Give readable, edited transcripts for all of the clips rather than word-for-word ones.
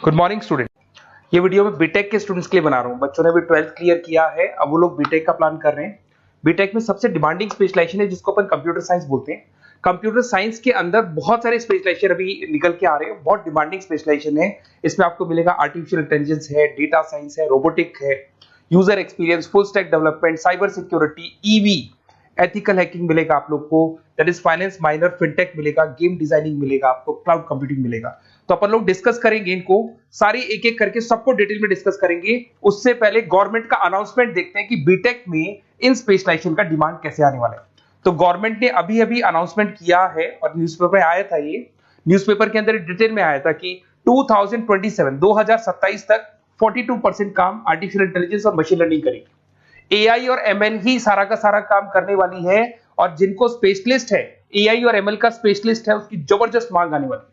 Good morning student. ये video मैं BTech के स्टूडेंट्स के लिए बना रहा हूँ। बच्चों ने भी 12th क्लियर किया है, अब वो लोग बीटेक का प्लान कर रहे हैं। बीटेक में सबसे डिमांडिंग स्पेशलाइजेशन है जिसको अपन कंप्यूटर साइंस बोलते हैं। कंप्यूटर साइंस के अंदर बहुत सारे स्पेशलाइजेशन अभी निकल के आ रहे हैं, बहुत डिमांडिंग स्पेशलाइजेशन है। इसमें आपको मिलेगा आर्टिफिशियल इंटेलिजेंस है, डेटा साइंस है, रोबोटिक है, user experience, full stack development, cyber security, EV, ethical hacking मिलेगा आप लोग को, that is finance minor, fintech मिलेगा, गेम डिजाइनिंग मिलेगा आपको, क्लाउड कंप्यूटिंग मिलेगा। तो अपन लोग डिस्कस करेंगे इनको सारी एक एक करके, सबको डिटेल में डिस्कस करेंगे। उससे पहले गवर्नमेंट का अनाउंसमेंट देखते हैं कि बीटेक में इन स्पेशलाइजेशन का डिमांड कैसे आने वाला है। तो गवर्नमेंट ने अभी अभी अनाउंसमेंट किया है और न्यूज़पेपर में आया था, ये न्यूज़पेपर के अंदर डिटेल में आया था कि 2027 तक 42% काम आर्टिफिशियल इंटेलिजेंस और मशीन लर्निंग करेगी। एआई और एमएल ही सारा का सारा काम करने वाली है, और जिनको स्पेशलिस्ट है, एआई और एमएल का स्पेशलिस्ट है, उसकी जबरदस्त मांग आने वाली है।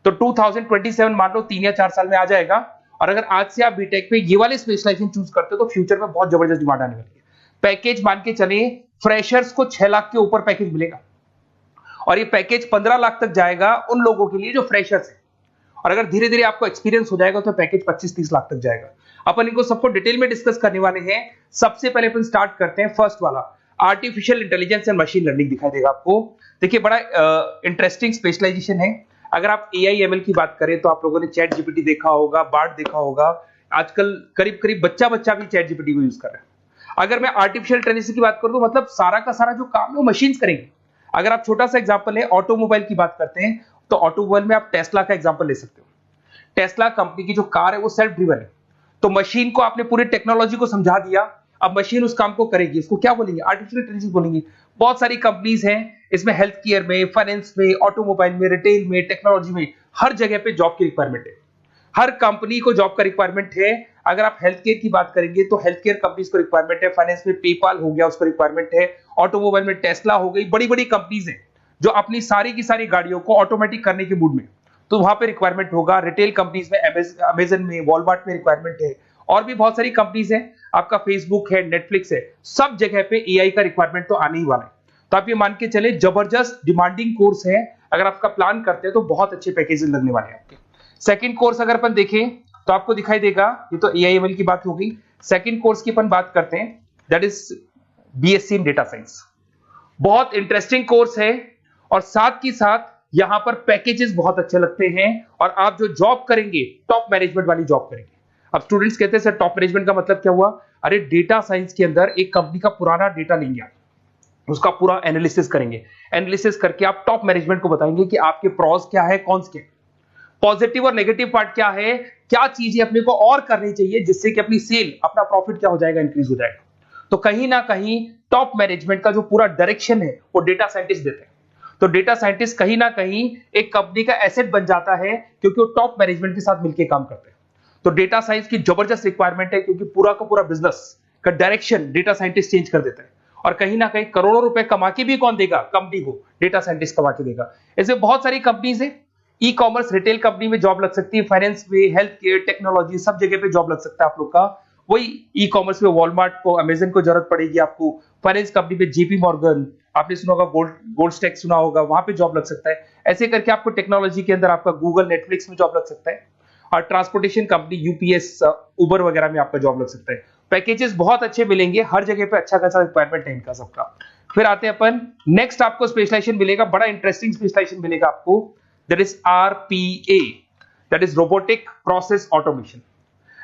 तो 2027 मान लो 3 या 4 साल में आ जाएगा। और अगर आज से आप बीटेक पे ये वाले स्पेशलाइजेशन चूज करते हो तो फ्यूचर में बहुत जबरदस्त डिमांड आने वाली है। पैकेज मान के चले, फ्रेशर्स को 6 लाख के ऊपर पैकेज मिलेगा, और ये पैकेज 15 लाख तक जाएगा उन लोगों के लिए जो फ्रेशर्स है। और अगर धीरे धीरे आपको एक्सपीरियंस हो जाएगा तो पैकेज 25-30 लाख तक जाएगा। अपन इनको सबको डिटेल में डिस्कस करने वाले हैं। सबसे पहले अपन स्टार्ट करते हैं फर्स्ट वाला, artificial intelligence and machine learning दिखाई देगा आपको। देखिए बड़ा इंटरेस्टिंग स्पेशलाइजेशन है। अगर आप एआई एमएल की बात करें तो आप लोगों ने चैट जीपीटी देखा होगा, बार्ड देखा होगा। आजकल करीब करीब बच्चा भी चैट जीपीटी को यूज कर रहा है। अगर मैं आर्टिफिशियल इंटेलिजेंस की बात करूं तो मतलब सारा का सारा जो काम है वो मशीन्स करेंगे। अगर आप छोटा सा एग्जांपल है, ऑटोमोबाइल की बात करते हैं तो ऑटोमोबाइल में आप टेस्ला का एग्जांपल ले सकते हो। टेस्ला कंपनी की जो कार है वो सेल्फ ड्रिवन है। तो मशीन को आपने पूरी टेक्नोलॉजी को समझा दिया, अब मशीन उस काम को करेगी। इसको क्या बोलेंगे? आर्टिफिशियल इंटेलिजेंस बोलेंगे। बहुत सारी कंपनीज हैं इसमें, हेल्थ केयर में, फाइनेंस में, ऑटोमोबाइल में, रिटेल में, टेक्नोलॉजी में, हर जगह पे जॉब की रिक्वायरमेंट है। हर कंपनी को जॉब का रिक्वायरमेंट है। अगर आप हेल्थ केयर की बात करेंगे तो हेल्थ केयर कंपनीज को रिक्वायरमेंट है, फाइनेंस में पेपाल हो गया उसको रिक्वायरमेंट है, ऑटोमोबाइल में टेस्ला हो गई, बड़ी बड़ी कंपनीज हैं जो अपनी सारी की सारी गाड़ियों को ऑटोमेटिक करने के मूड में, तो वहां पे रिक्वायरमेंट होगा। रिटेल कंपनीज में अमेजन में, वॉलमार्ट में रिक्वायरमेंट है, और भी बहुत सारी कंपनीज हैं, आपका फेसबुक है, नेटफ्लिक्स है, सब जगह पे एआई का रिक्वायरमेंट तो आने ही वाला है। तो आप ये मान के चले जबरदस्त डिमांडिंग कोर्स है। अगर आपका प्लान करते हैं तो बहुत अच्छे पैकेजेस लगने वाले हैं आपके। सेकंड कोर्स अगर अपन देखें तो आपको दिखाई देगा, ये तो एआई एमएल की बात हो गई। सेकंड कोर्स की अपन बात करते हैं, that is BSc in data science. बहुत इंटरेस्टिंग कोर्स है, और साथ ही साथ यहां पर पैकेजेस बहुत अच्छे लगते हैं, और आप जो जॉब करेंगे टॉप मैनेजमेंट वाली जॉब करेंगे। अब स्टूडेंट्स कहते हैं सर टॉप मैनेजमेंट का मतलब क्या हुआ? अरे डेटा साइंस के अंदर एक कंपनी का पुराना डेटा लेंगे आप, उसका पूरा एनालिसिस करेंगे, एनालिसिस करके आप टॉप मैनेजमेंट को बताएंगे कि आपके प्रॉस क्या है, कॉन्स क्या है, पॉजिटिव और नेगेटिव पार्ट क्या है, क्या चीजें अपने को और करनी चाहिए जिससे कि अपनी सेल, अपना प्रॉफिट क्या हो जाएगा, इंक्रीज हो जाएगा। तो कहीं ना कहीं टॉप मैनेजमेंट का जो पूरा डायरेक्शन है वो डेटा साइंटिस्ट देते हैं। तो डेटा साइंटिस्ट कहीं ना कहीं एक कंपनी का एसेट बन जाता है, क्योंकि वो टॉप मैनेजमेंट के साथ मिलकर काम करते हैं। तो डेटा साइंस की जबरदस्त रिक्वायरमेंट है, क्योंकि पूरा का पूरा बिजनेस का डायरेक्शन डेटा साइंटिस्ट चेंज कर देता है। और कहीं ना कहीं करोड़ों रुपए कमा के भी कौन देगा? कंपनी को डेटा साइंटिस्ट कमा के देगा। ऐसे बहुत सारी कंपनीज है, ई कॉमर्स, रिटेल कंपनी में जॉब लग सकती है, फाइनेंस में, हेल्थ केयर, टेक्नोलॉजी, सब जगह पे जॉब लग सकता है आप लोग का। वही ई कॉमर्स में वॉलमार्ट को, अमेजन को जरूरत पड़ेगी आपको। फाइनेंस कंपनी में जेपी मॉर्गन, आपने सुना होगा, गोल्ड स्टैक सुना होगा, वहां पे जॉब लग सकता है। ऐसे करके आपको टेक्नोलॉजी के अंदर आपका गूगल, नेटफ्लिक्स में जॉब लग सकता है। और ट्रांसपोर्टेशन कंपनी, यूपीएस, उबर वगैरह में आपका जॉब लग सकता है। पैकेजेस बहुत अच्छे मिलेंगे, हर जगह पे अच्छा खासा रिक्वायरमेंट है इनका सबका। फिर आते हैं अपन नेक्स्ट, आपको स्पेशलाइजेशन मिलेगा, बड़ा इंटरेस्टिंग स्पेशलाइजेशन मिलेगा आपको, that is RPA, that is robotic process automation.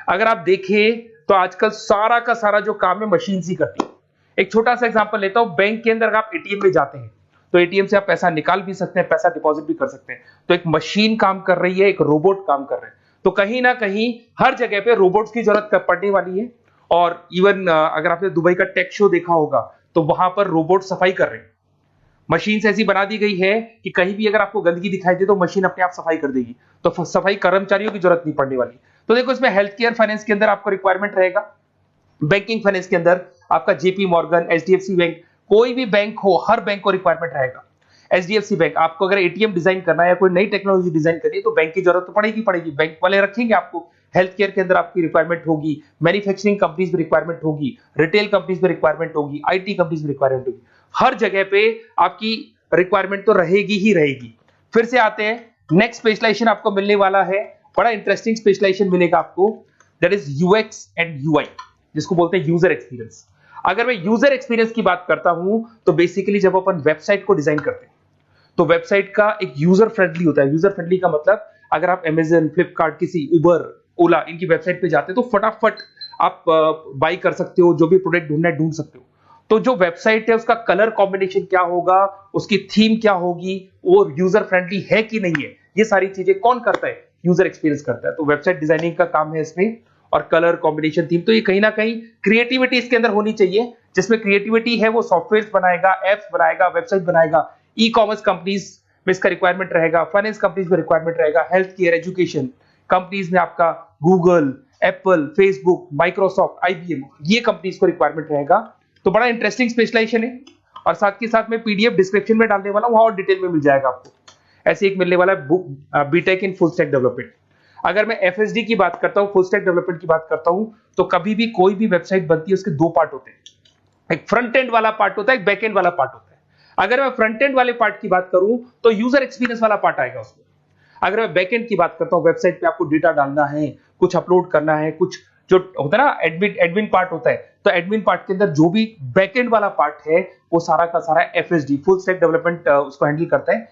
अगर आप देखें तो आजकल सारा का सारा जो काम है मशीन ही करती है। एक छोटा सा एग्जांपल लेता हूं, बैंक के अंदर अगर आप एटीएम में जाते हैं तो एटीएम से आप पैसा निकाल भी सकते हैं, पैसा डिपॉजिट भी कर सकते हैं। तो एक मशीन काम कर रही है, एक रोबोट काम कर रहे हैं। तो कहीं ना कहीं हर जगह पे रोबोट्स की जरूरत पड़ने वाली है। और इवन अगर आपने दुबई का टेक शो देखा होगा तो वहां पर रोबोट सफाई कर रहे हैं। मशीन ऐसी बना दी गई है कि कहीं भी अगर आपको गंदगी दिखाई दे तो मशीन अपने आप सफाई कर देगी, तो सफाई कर्मचारियों की जरूरत नहीं पड़ने वाली। तो देखो इसमें हेल्थ केयर, फाइनेंस के अंदर आपको रिक्वायरमेंट रहेगा, बैंकिंग फाइनेंस के अंदर आपका जेपी मॉर्गन, एचडीएफसी बैंक, कोई भी बैंक हो, हर बैंक को रिक्वायरमेंट रहेगा। एचडीएफसी बैंक, आपको अगर एटीएम डिजाइन करना है या कोई नई टेक्नोलॉजी डिजाइन करनी है तो बैंक की जरूरत तो पड़ेगी, बैंक वाले रखेंगे आपको। हेल्थ केयर के अंदर आपकी रिक्वायरमेंट होगी, मैन्युफैक्चरिंग कंपनीज में रिक्वायरमेंट होगी, रिटेल कंपनीज में रिक्वायरमेंट होगी, आईटी कंपनीज में रिक्वायरमेंट होगी। हर जगह पे आपकी रिक्वायरमेंट तो रहेगी ही रहेगी। फिर से आते हैं, नेक्स्ट स्पेशलाइजेशन आपको मिलने वाला है बड़ा इंटरेस्टिंग स्पेशलाइजेशन मिलेगा आपको, that is UX and UI, जिसको बोलते हैं यूजर एक्सपीरियंस। अगर मैं यूजर एक्सपीरियंस की बात करता हूं तो बेसिकली जब अपन वेबसाइट को डिजाइन करते हैं तो वेबसाइट का एक यूजर फ्रेंडली होता है। यूजर फ्रेंडली का मतलब अगर आप अमेजन, फ्लिपकार्ट, किसी उबर, ओला इनकी वेबसाइट पे जाते हैं तो फटाफट आप बाई कर सकते हो, जो भी प्रोडक्ट ढूंढना है ढूंढ सकते हो। तो जो वेबसाइट है उसका कलर कॉम्बिनेशन क्या होगा, उसकी थीम क्या होगी, वो यूजर फ्रेंडली है कि नहीं है, ये सारी चीजें कौन करता है, यूजर एक्सपीरियंस करता है। तो वेबसाइट डिजाइनिंग का काम है इसमें, और कलर कॉम्बिनेशन, थीम, तो ये कहीं ना कहीं क्रिएटिविटी इसके अंदर होनी चाहिए। जिसमें क्रिएटिविटी है वो सॉफ्टवेयर बनाएगा, एप्स बनाएगा, वेबसाइट बनाएगा। ई कॉमर्स कंपनीज में इसका रिक्वायरमेंट रहेगा, फाइनेंस कंपनीज में रिक्वायरमेंट रहेगा, हेल्थ केयर, एजुकेशन कंपनीज में आपका Google, Apple, Facebook, Microsoft, IBM, ये कंपनीज को रिक्वायरमेंट रहेगा। तो बड़ा इंटरेस्टिंग स्पेशलाइजेशन है, और साथ के साथ में पीडीएफ डिस्क्रिप्शन में डालने वाला हूं, वहां और डिटेल में मिल जाएगा आपको। ऐसे एक मिलने वाला है book, BTech in full stack development. अगर मैं एफएसडी की बात करता हूं, फुल स्टैक डेवलपमेंट की बात करता हूं, तो कभी भी कोई भी वेबसाइट बनती है उसके दो पार्ट होते हैं, एक फ्रंट एंड वाला पार्ट होता है, एक बैक एंड वाला पार्ट होता है। अगर मैं फ्रंट एंड वाले पार्ट की बात करूं तो यूजर एक्सपीरियंस वाला पार्ट आएगा उसमें। अगर मैं बैक एंड की बात करता हूं, वेबसाइट पे आपको डेटा डालना है, कुछ अपलोड करना है, कुछ जो होता है ना एडमिन पार्ट होता है, तो एडमिन पार्ट के अंदर जो भी बैक एंड वाला पार्ट है वो सारा का सारा एफएसडी, फुल स्टैक डेवलपमेंट, उसको हैंडल करता है।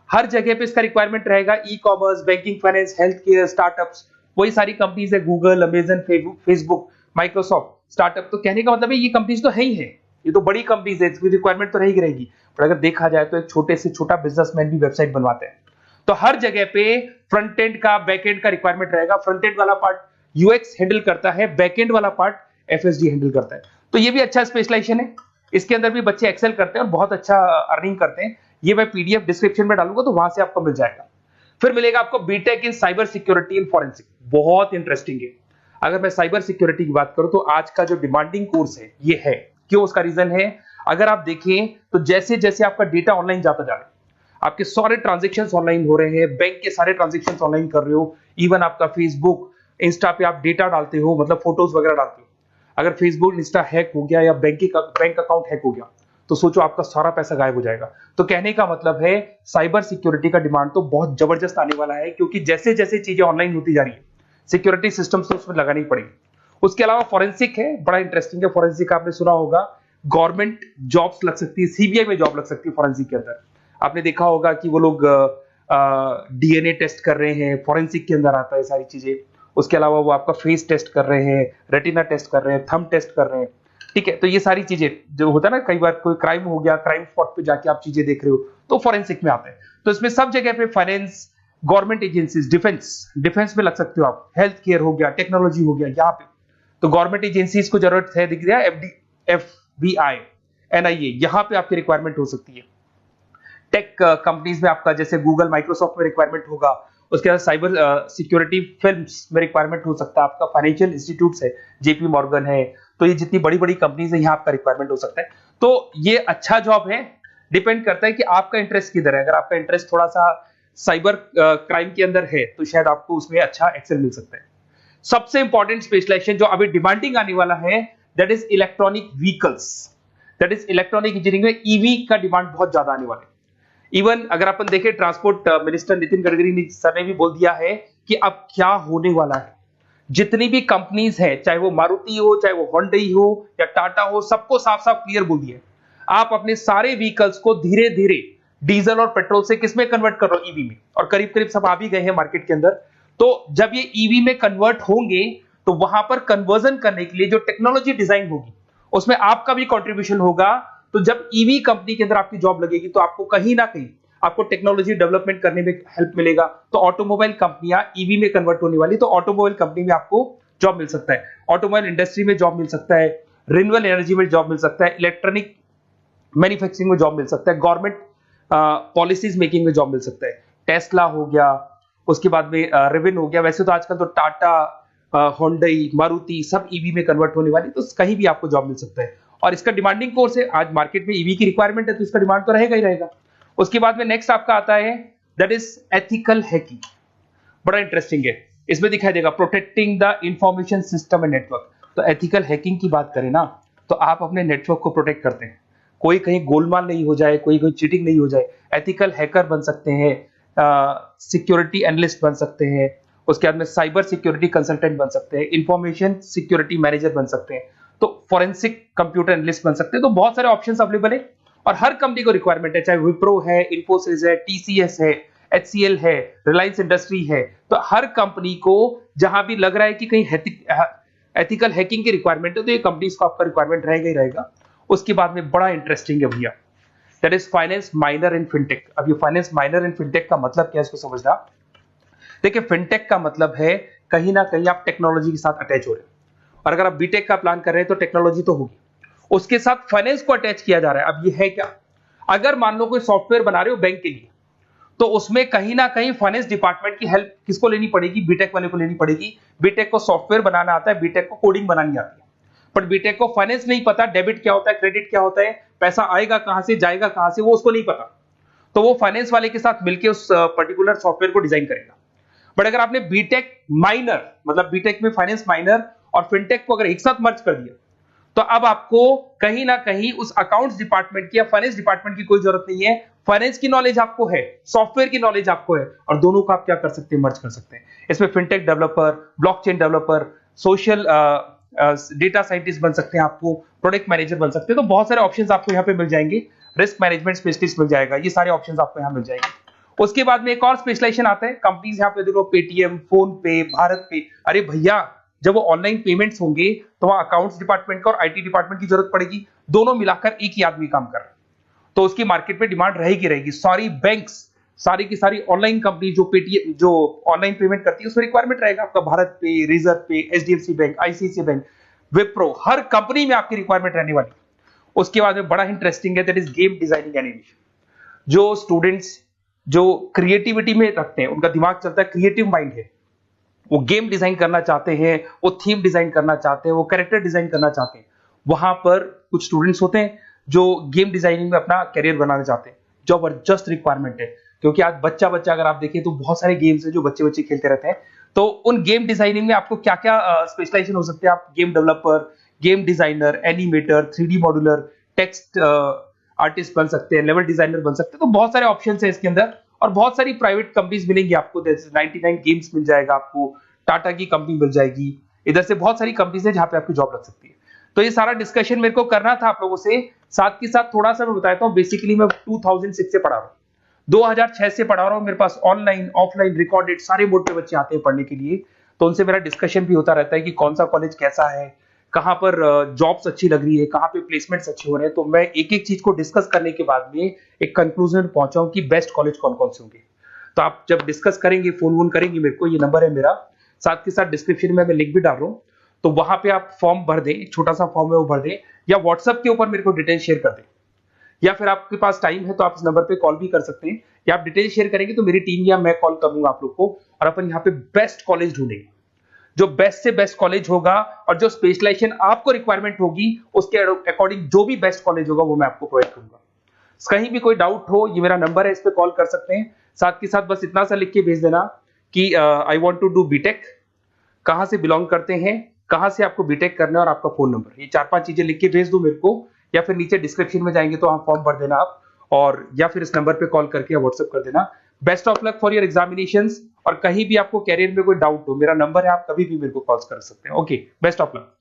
हर जगह पे इसका रिक्वायरमेंट रहेगा। E commerce, banking, finance, health care, startups, वही सारी कंपनीज है, Google, Amazon, Facebook, Microsoft, startup. तो कहने का मतलब है ये कंपनीज तो है ही है, ये तो बड़ी कंपनीज है, इसकी रिक्वायरमेंट तो रहेगी रहेगी। पर अगर देखा जाए तो एक छोटे से छोटा बिजनेसमैन भी वेबसाइट बनवाते हैं। तो हर जगह पे फ्रंट एंड का, बैक एंड का रिक्वायरमेंट रहेगा। फ्रंट एंड वाला पार्ट यूएक्स हैंडल करता है, बैक एंड वाला पार्ट एफएसडी हैंडल करता है। तो ये भी अच्छा स्पेशलाइजेशन है, इसके अंदर भी बच्चे एक्सेल करते हैं और बहुत अच्छा अर्निंग करते हैं। ये मैं पीडीएफ डिस्क्रिप्शन में डालूंगा तो वहां से आपको मिल जाएगा। फिर मिलेगा आपको BTech in cyber security and forensic, बहुत इंटरेस्टिंग है। अगर मैं साइबर सिक्योरिटी की बात करूं तो आज का जो डिमांडिंग कोर्स है ये है। क्यों? उसका रीजन है, अगर आप देखें तो जैसे जैसे आपका डेटा ऑनलाइन जाता जा रहा है, आपके सारे ट्रांजेक्शंस ऑनलाइन हो रहे हैं, बैंक के सारे ट्रांजेक्शंस ऑनलाइन कर रहे हो, इवन आपका फेसबुक, इंस्टा पे आप डेटा डालते हो, मतलब फोटोज वगैरह डालते हो। अगर फेसबुक, इंस्टा हैक हो गया या बैंक अकाउंट हैक हो गया तो सोचो आपका सारा पैसा गायब हो जाएगा। तो कहने का मतलब है साइबर सिक्योरिटी का डिमांड तो बहुत जबरदस्त आने वाला है, क्योंकि जैसे जैसे चीजें ऑनलाइन होती जा रही है सिक्योरिटी सिस्टम्स तो उसमें लगानी पड़ेगी। उसके अलावा फॉरेंसिक है, बड़ा इंटरेस्टिंग है। फॉरेंसिक आपने सुना होगा, गवर्नमेंट जॉब्स लग सकती है, सीबीआई में जॉब लग सकती है फॉरेंसिक के अंदर। आपने देखा होगा कि वो लोग डीएनए टेस्ट कर रहे हैं, फॉरेंसिक के अंदर आता है सारी चीजें। उसके अलावा वो आपका फेस टेस्ट कर रहे हैं, रेटिना टेस्ट कर रहे हैं, थंब टेस्ट कर रहे हैं, ठीक है। तो ये सारी चीजें जो होता है ना, कई बार कोई क्राइम हो गया, क्राइम स्पॉट पे जाके आप चीजें देख रहे हो तो फॉरेंसिक में आते हैं। तो इसमें सब जगह पे फाइनेंस, गवर्नमेंट एजेंसीज, डिफेंस में लग सकते हो आप, हेल्थ केयर हो गया, टेक्नोलॉजी हो गया, यहाँ पे तो गवर्नमेंट एजेंसीज को जरूरत है, दिख रहा है, एफबीआई, एनआईए, यहाँ पे आपकी रिक्वायरमेंट हो सकती है। टेक कंपनीज में आपका जैसे गूगल, माइक्रोसॉफ्ट में रिक्वायरमेंट होगा। उसके बाद साइबर सिक्योरिटी फिल्म्स में रिक्वायरमेंट हो सकता है आपका, फाइनेंशियल इंस्टीट्यूट्स है, जेपी मॉर्गन है, तो ये जितनी बड़ी बड़ी कंपनीज है यहाँ आपका रिक्वायरमेंट हो सकता है। तो ये अच्छा जॉब है, डिपेंड करता है कि आपका इंटरेस्ट किधर है। अगर आपका इंटरेस्ट थोड़ा सा साइबर क्राइम के अंदर है तो शायद आपको उसमें अच्छा एक्सेल मिल सकता है। सबसे इंपॉर्टेंट स्पेशलाइजेशन जो अभी डिमांडिंग आने वाला है, that is electronic vehicles, that is electronic engineering में ईवी का डिमांड बहुत ज्यादा आने वाला है। इवन अगर अपन देखें, transport minister Nitin Gadkari sir ने भी बोल दिया है कि अब क्या होने वाला है, जितनी भी कंपनीज है, चाहे वो मारुति हो, चाहे वो होंडई हो या टाटा हो, सबको साफ साफ क्लियर बोल दिया, आप अपने सारे व्हीकल्स को धीरे धीरे डीजल और पेट्रोल से किसमें कन्वर्ट कर रहे हो, ईवी में। और करीब करीब सब आ भी गए हैं मार्केट के अंदर। तो जब ये ईवी में कन्वर्ट होंगे तो वहां पर कन्वर्जन करने के लिए जो टेक्नोलॉजी डिजाइन होगी उसमें आपका भी कंट्रीब्यूशन होगा। तो जब ईवी कंपनी के अंदर आपकी जॉब लगेगी तो आपको कहीं ना कहीं आपको टेक्नोलॉजी डेवलपमेंट करने में हेल्प मिलेगा। तो ऑटोमोबाइल कंपनियां ईवी में कन्वर्ट होने वाली, तो ऑटोमोबाइल कंपनी में आपको जॉब मिल सकता है, ऑटोमोबाइल इंडस्ट्री में जॉब मिल सकता है, रिन्यूएबल एनर्जी में जॉब मिल सकता है, इलेक्ट्रॉनिक मैन्युफैक्चरिंग में जॉब मिल सकता है, गवर्नमेंट पॉलिसीज मेकिंग में जॉब मिल सकता है। टेस्ला हो गया, उसके बाद में रिविन हो गया। वैसे तो आजकल तो टाटा, होंडई, मारुति सब ईवी में कन्वर्ट होने वाली, तो कहीं भी आपको जॉब मिल सकता है। और इसका डिमांडिंग कोर्स है, आज मार्केट में ईवी की रिक्वायरमेंट है तो इसका डिमांड तो रहेगा ही रहेगा। उसके बाद में नेक्स्ट आपका आता है, दैट इज एथिकल हैकिंग, बड़ा इंटरेस्टिंग है। इसमें दिखाई देगा protecting the information system and network. तो एथिकल हैकिंग की बात करें ना, तो आप अपने नेटवर्क को प्रोटेक्ट करते हैं, कोई कहीं गोलमाल नहीं हो जाए, कोई चीटिंग नहीं हो जाए। एथिकल हैकर बन सकते हैं, सिक्योरिटी एनालिस्ट बन सकते हैं, उसके बाद में साइबर सिक्योरिटी कंसल्टेंट बन सकते हैं, इंफॉर्मेशन सिक्योरिटी मैनेजर बन सकते हैं, तो फोरेंसिक कंप्यूटर एनालिस्ट बन सकते हैं। तो बहुत सारे ऑप्शंस अवेलेबल है और हर कंपनी को रिक्वायरमेंट है, चाहे विप्रो है, इन्फोसिस है, टीसीएस है, एचसीएल है, रिलायंस इंडस्ट्री है। तो हर कंपनी को जहां भी लग रहा है कि कहीं एथिकल हैकिंग की रिक्वायरमेंट है तो ये कंपनीज को आपका रिक्वायरमेंट रहेगा ही रहेगा। उसके बाद में बड़ा इंटरेस्टिंग है भैया, that is finance minor in fintech. अब ये फाइनेंस माइनर इन फिनटेक का मतलब क्या है इसको समझना। देखिए फिनटेक का मतलब है कहीं ना कहीं आप टेक्नोलॉजी के साथ अटैच हो रहे हैं, और अगर आप बीटेक का प्लान कर रहे हैं तो टेक्नोलॉजी तो होगी, उसके साथ फाइनेंस को अटैच किया जा रहा है। अब ये है क्या, अगर मान लो कोई सॉफ्टवेयर बना रहे हो बैंक के लिए, तो उसमें कहीं ना कहीं फाइनेंस डिपार्टमेंट की हेल्प किसको लेनी पड़ेगी, बीटेक वाले को लेनी पड़ेगी। बीटेक को सॉफ्टवेयर बनाना आता है, बीटेक को कोडिंग बनानी आती है, बट बीटेक को फाइनेंस नहीं पता, डेबिट क्या होता है, क्रेडिट क्या होता है, पैसा आएगा कहां से जाएगा कहां से, वो उसको नहीं पता। तो वो फाइनेंस वाले के साथ मिलकर उस पर्टिकुलर सॉफ्टवेयर को डिजाइन करेगा। बट अगर आपने बीटेक माइनर मतलब बीटेक में फाइनेंस माइनर और फिनटेक को अगर एक साथ मर्ज कर दिया, तो अब आपको कहीं ना कहीं उस अकाउंट्स डिपार्टमेंट की या फाइनेंस डिपार्टमेंट की कोई जरूरत नहीं है। फाइनेंस की नॉलेज आपको है, सॉफ्टवेयर की नॉलेज आपको है, और दोनों को आप क्या कर सकते हैं, मर्ज कर सकते हैं। इसमें fintech developer, blockchain developer, social data scientist बन सकते हैं, आपको प्रोडक्ट मैनेजर बन सकते हैं। तो बहुत सारे ऑप्शंस आपको यहाँ पे मिल जाएंगे, रिस्क मैनेजमेंट स्पेशलिस्ट मिल जाएगा, ये सारे ऑप्शंस आपको यहाँ मिल जाएंगे। उसके बाद में एक और स्पेशलाइजेशन आता है, कंपनीज यहाँ पे देखो पेटीएम, फोन पे, भारत पे। अरे भैया जब वो ऑनलाइन पेमेंट्स होंगे तो वहां अकाउंट्स डिपार्टमेंट का और आईटी डिपार्टमेंट की जरूरत पड़ेगी, दोनों मिलाकर एक ही आदमी काम कर रहा है, तो उसकी मार्केट में डिमांड रहेगी रहेगी। सारी बैंक्स, सारी की सारी ऑनलाइन कंपनी जो पेटीएम जो ऑनलाइन पेमेंट करती है उसमें रिक्वायरमेंट रहेगा आपका, भारत पे, Razorpay, HDFC bank, ICICI bank, Wipro, हर कंपनी में आपकी रिक्वायरमेंट रहने वाली। उसके बाद में बड़ा इंटरेस्टिंग है, that is game designing animation. जो स्टूडेंट्स जो क्रिएटिविटी में रखते हैं, उनका दिमाग चलता है, क्रिएटिव माइंड है, वो गेम डिजाइन करना चाहते हैं, वो थीम डिजाइन करना चाहते हैं, वो कैरेक्टर डिजाइन करना चाहते हैं, वहां पर कुछ स्टूडेंट्स होते हैं जो गेम डिजाइनिंग में अपना करियर बनाना चाहते हैं। जबरदस्त रिक्वायरमेंट है, क्योंकि आज बच्चा अगर आप देखें तो बहुत सारे गेम्स हैं जो बच्चे खेलते रहते हैं। तो उन गेम डिजाइनिंग में आपको क्या क्या स्पेशलाइजेशन हो सकते हैं, आप game developer, game designer, animator, 3D modular, text artist बन सकते हैं, लेवल डिजाइनर बन सकते हैं। तो बहुत सारे ऑप्शन है इसके अंदर, और बहुत सारी प्राइवेट कंपनीज मिलेंगी आपको, 99 गेम्स मिल जाएगा आपको, टाटा की कंपनी मिल जाएगी, इधर से बहुत सारी कंपनीज है जहां पे आपकी जॉब लग सकती है। तो ये सारा डिस्कशन मेरे को करना था आप लोगों से, साथ के साथ थोड़ा सा मैं बताता हूँ। बेसिकली मैं 2006 से पढ़ा रहा हूँ, 2006 से पढ़ा रहा हूँ, मेरे पास ऑनलाइन ऑफलाइन रिकॉर्डेड सारे बोर्ड पे बच्चे आते हैं पढ़ने के लिए, तो उनसे मेरा डिस्कशन भी होता रहता है कि कौन सा कॉलेज कैसा है, कहाँ पर जॉब्स अच्छी लग रही है, कहाँ पे प्लेसमेंट्स अच्छे हो रहे हैं। तो मैं एक एक चीज को डिस्कस करने के बाद में एक कंक्लूजन पहुंचा हूं कि बेस्ट कॉलेज कौन कौन से होंगे। तो आप जब डिस्कस करेंगे, फोन वोन करेंगे मेरे को, ये नंबर है मेरा, साथ के साथ डिस्क्रिप्शन में मैं लिंक भी डाल रहा हूँ, तो वहां पे आप फॉर्म भर दें, एक छोटा सा फॉर्म है वो भर दें, या व्हाट्सएप के ऊपर मेरे को डिटेल शेयर कर दें, या फिर आपके पास टाइम है तो आप इस नंबर पे कॉल भी कर सकते हैं, या आप डिटेल शेयर करेंगे तो मेरी टीम या मैं कॉल करूंगा आप लोग को, और अपन यहाँ पे बेस्ट कॉलेज ढूंढेंगे। जो बेस्ट से बेस्ट कॉलेज होगा और जो स्पेशलाइजेशन आपको रिक्वायरमेंट होगी उसके अकॉर्डिंग जो भी बेस्ट कॉलेज होगा वो मैं आपको प्रोवाइड करूंगा। कहीं भी कोई डाउट हो, ये मेरा नंबर है, इस पे कॉल कर सकते हैं। साथ के साथ बस इतना सा लिख के भेज देना कि I want to do BTech, कहां से बिलोंग करते हैं, कहां से आपको बीटेक करना है, और आपका फोन नंबर, ये 4-5 चीजें लिख के भेज दो मेरे को, या फिर नीचे डिस्क्रिप्शन में जाएंगे तो आप फॉर्म भर देना आप, और या फिर इस नंबर पे कॉल करके या व्हाट्सएप कर देना। Best of luck for your examinations, और कहीं भी आपको कैरियर में कोई डाउट हो, मेरा नंबर है, आप कभी भी मेरे को कॉल कर सकते हैं। Okay, best of luck.